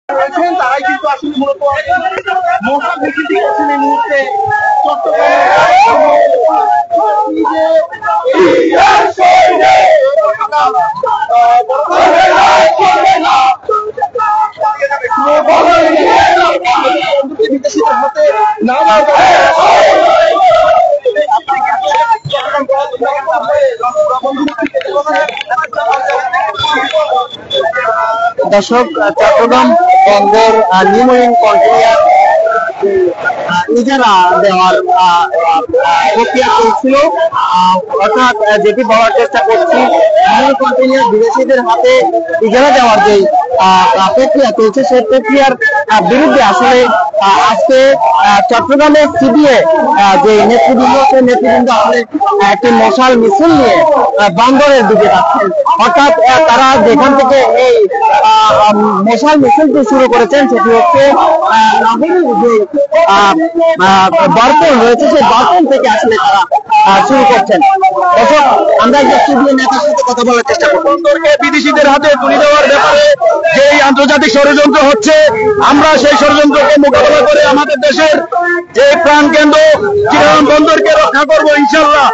রয়েছেন তারাই কিন্তু আসলে মূলত মশা বিকৃতি করছেন এই মুহূর্তে দর্শক, চট্টগ্রাম বন্দর নিউমারিন কন্টেইনার ইজারা দেওয়ার প্রক্রিয়া চলছিল, অর্থাৎ যেটি বলার চেষ্টা করছি, নিউমারিন কন্টেইনার বিদেশিদের হাতে ইজারা দেওয়ার যে প্রক্রিয়া চলছে সেই প্রক্রিয়ার বিরুদ্ধে আসলে আজকে চট্টগ্রামের সিবিএ যে নেতৃবৃন্দ, সেই নেতৃবৃন্দ আসলে একটি মশাল মিছিল নিয়ে বন্দরের দিকে যাচ্ছেন। অর্থাৎ তারা যেখান থেকে এই মশাল মিছিলটি শুরু করেছেন সেটি হচ্ছে নগরীর যে বরপল রয়েছে সেই বরপল থেকে আসলে তারা শুরু করছেন। দর্শক, আমরা যে সিবিএ নেতার সাথে কথা বলার চেষ্টা করব। বন্দরকে বিদেশিদের হাতে তুলে দেওয়ার ব্যাপারে যে আন্তর্জাতিক ষড়যন্ত্র হচ্ছে, আমরা সেই ষড়যন্ত্রকে মোকাবেলা করে আমাদের দেশের যে প্রাণ কেন্দ্র চিটাগাং বন্দরকে রক্ষা করবো ইনশাআল্লাহ।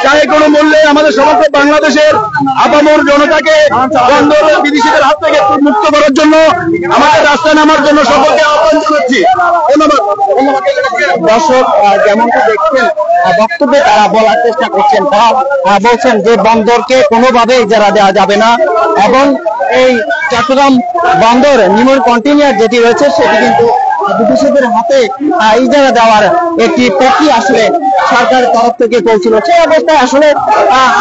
চাই কোনো মূল্যে আমাদের সমগ্র বাংলাদেশের আপামর জনতাকে বন্দরের বিদেশিদের হাত থেকে মুক্ত করার জন্য আমাদের রাস্তায় নামার জন্য সকলকে আহ্বান জানাচ্ছি। ধন্যবাদ। দর্শক, যেমনটা দেখছেন বক্তব্যে তারা বলার চেষ্টা করছেন, তারা বলছেন যে বন্দরকে কোনোভাবে ইজারা দেওয়া যাবে না এবং এই চট্টগ্রাম বন্দর নিউমারিন কন্টেইনার যেটি রয়েছে সেটি কিন্তু বিদেশিদের হাতে ইজারা দেওয়ার একটি প্রক্রিয়া আসলে সরকারের তরফ থেকে চলছিল। সেই অবস্থায় আসলে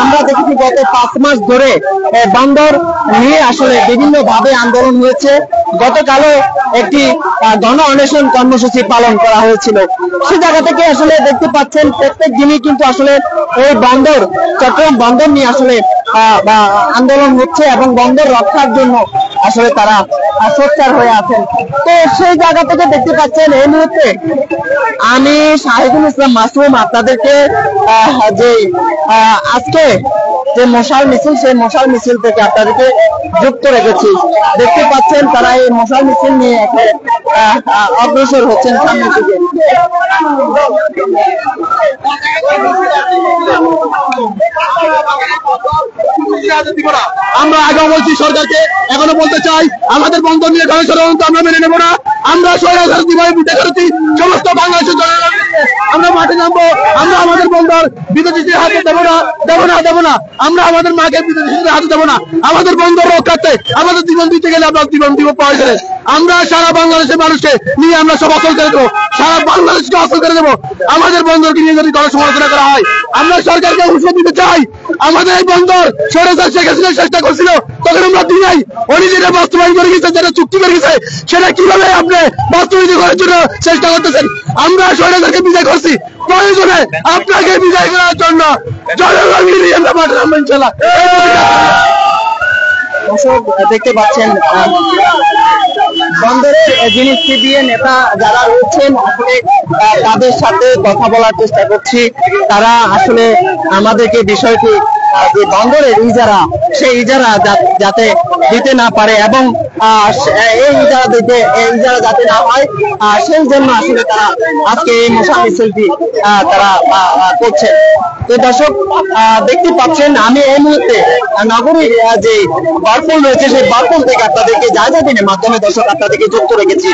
আমরা দেখেছি গত 5 মাস ধরে বন্দর নিয়ে আসলে বিভিন্ন ভাবে আন্দোলন হয়েছে। গতকালও একটি গণ অনশন কর্মসূচি পালন করা হয়েছিল। সে জায়গা থেকে আসলে দেখতে পাচ্ছেন প্রত্যেক দিনই কিন্তু আসলে এই বন্দর, চট্টগ্রাম বন্দর নিয়ে আসলে আন্দোলন হচ্ছে এবং বন্দর রক্ষার জন্য আসলে তারা সোচ্চার হয়ে আছেন। তো সেই জায়গা থেকে দেখতে পাচ্ছেন এই মুহূর্তে আমি শাহিদুল ইসলাম মাসুম আপনাদেরকে যে আজকে যে মশাল মিছিল, সেই মশাল মিছিল থেকে আপনাদেরকে যুক্ত রেখেছি। দেখতে পাচ্ছেন তারা এই মশাল মিছিল নিয়ে অগ্রসর হচ্ছেন সামনের দিকে। আমরা আগে বলছি সরকারকে, এখনো বলতে চাই আমাদের বন্দর নিয়ে কোনো ষড়যন্ত্র আমরা মেনে নেব না। আমরা স্বৈরাচার দিবসে বিদায় করেছি সমস্ত বাংলাদেশের জনগণ, আমরা মাঠে নামবো। আমরা আমাদের বন্দর বিদেশিদের হাতে দেবো না, দেবো না, দেবো না। আমরা আমাদের মাকে বিদেশিদের হাতে দেবো না। আমাদের বন্দর রক্ষার্থে আমাদের জীবন দিতে গেলে আমরা জীবন দিব প্রয়োজনে। আমরা সারা বাংলাদেশের মানুষকে নিয়ে আমরা সব অচল করে দেবো, সারা বাংলাদেশকে অচল করে দেবো। আমাদের বন্দরকে নিয়ে যদি দলের সমালোচনা করা হয়, আমরা সরকারকে ঘোষণা দিতে চাই আমাদের এই বন্দর স্বৈরাচার শেখ হাসিনা চেষ্টা করছিল, তখন আমরা দিই নাই। উনি যেটা বাস্তবায়ন করে গেছে, যেটা চুক্তি করে গেছে, সেটা কিভাবে আপনি বাস্তবায়িত করার জন্য চেষ্টা করতেছেন? আমরা স্বৈরাচারকে বিজয় করছি, প্রয়োজনে আপনাকে বিজয় করার জন্য জনগণকে নিয়ে আমরা মাঠে নামবো ইনশাআল্লাহ। দর্শক, দেখতে পাচ্ছেন বন্দরের যিনি সিবিএ নেতা যারা রয়েছেন আসলে তাদের সাথে কথা বলার চেষ্টা করছি। তারা আসলে আমাদেরকে বিষয়টি যে বন্দরের ইজারা, সেই ইজারা যাতে দিতে না পারে এবং এই ইজারা যাতে না হয় সেই জন্য আসলে তারা আজকে এই মশাল মিছিলটি তারা করছেন। তো দর্শক, দেখতে পাচ্ছেন আমি এই মুহূর্তে নগরীর যে বরপল রয়েছে সেই বরপল থেকে আপনাদেরকে জায়গা দিনের মাধ্যমে দর্শক আপনাদেরকে যুক্ত রেখেছি।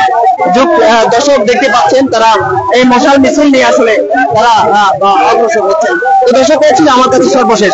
দর্শক, দেখতে পাচ্ছেন তারা এই মশাল মিছিল নিয়ে আসলে তারা অগ্রসর হচ্ছেন। তো দর্শক, হচ্ছিল আমার কাছে সর্বশেষ।